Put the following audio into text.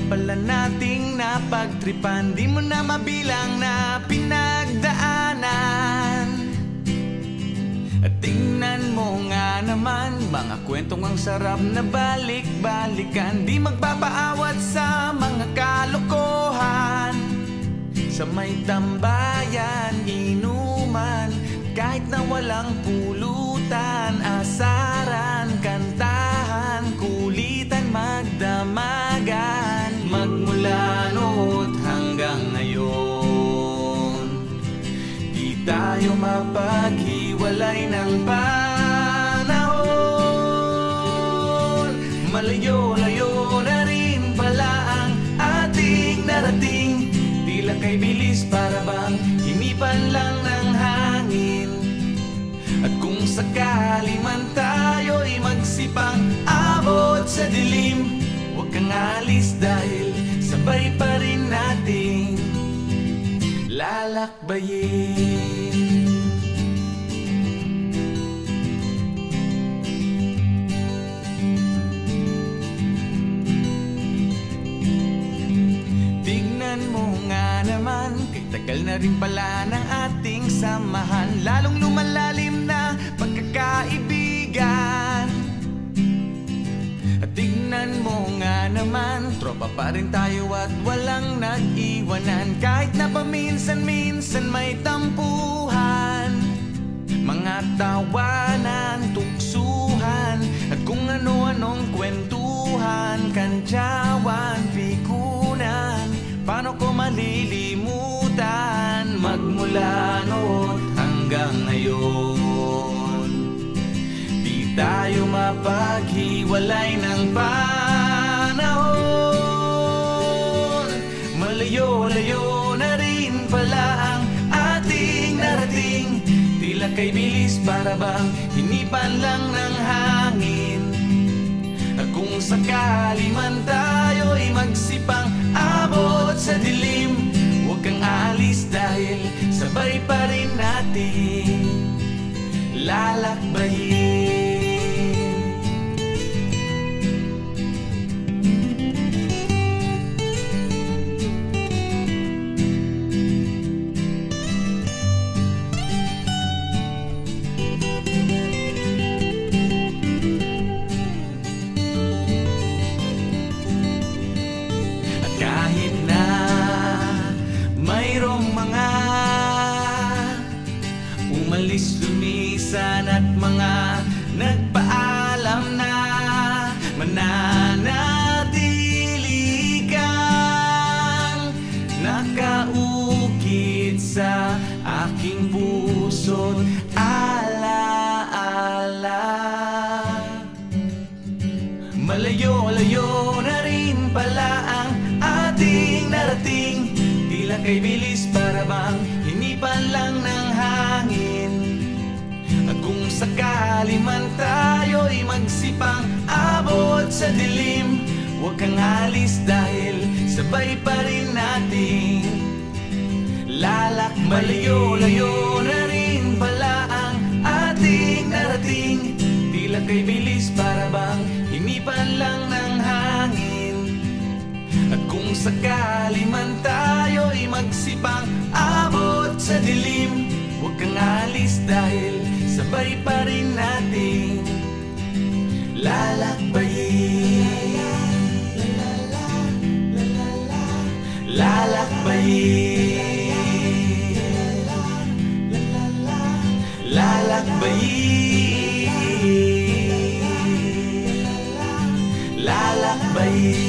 pala nating napagtripan, di mo na mabilang na pinagdaanan. At tingnan mo nga naman, mga kwentong ang sarap na balik-balikan, di magpapaawat sa mga kalokohan. Sa may tambayan, inuman, kahit na walang pulutan, asaran, kantahan, kulitan, magdamagan. Magmula noon hanggang ngayon, di tayo mapaghiwalay ng panahon. Malayo-layo na rin pala ang ating narating, tila kay bilis para bang hinipan lang ng hangin. At kung sakali man tayo'y magsipang abot sa dilim, huwag kang alis dahil sabay pa rin nating lalakbayin. Tignan mo nga naman, kay tagal na rin pala ng ating samahan, lalong lumalalim na pagkakaibigan. At tignan mo nga naman, tropa pa rin tayo at walang nag-iwanan, kahit na paminsan-minsan may tampuhan, mga tawanan, tuksuhan, at kung ano-anong kwentuhan, kantyawan, pikunan. Paano ko malilimutan? Magmula noon hanggang ngayon, di tayo mapaghiwalay ng panahon. Malayo-layo na rin pala ang ating narating, tila kay bilis para bang hinipan lang ng hangin. At kung sakali man tayo'y magsipang abot sa dilim, huwag kang alis dahil sabay pa rin natin lalakbayin. Lumisan at mga nagpaalam na mananatili kang nakaukit sa aking puso't alaala. Malayo-layo na rin pala ang ating narating, tila kay bilis para bang hinipan lang ng hangin. At kung sakali man tayo'y magsipang abot sa dilim, huwag kang alis dahil sabay pa rin nating lalakbayin. Malayo-layo na rin pala ang ating narating, tila kay bilis para bang hinipan lang ng hangin. At kung sakali man tayo'y magsipang abot sa dilim, huwag kang alis dahil sabay pa rin natin lalakbayin. Lalakbayin. Lalakbayin. Lalakbayin.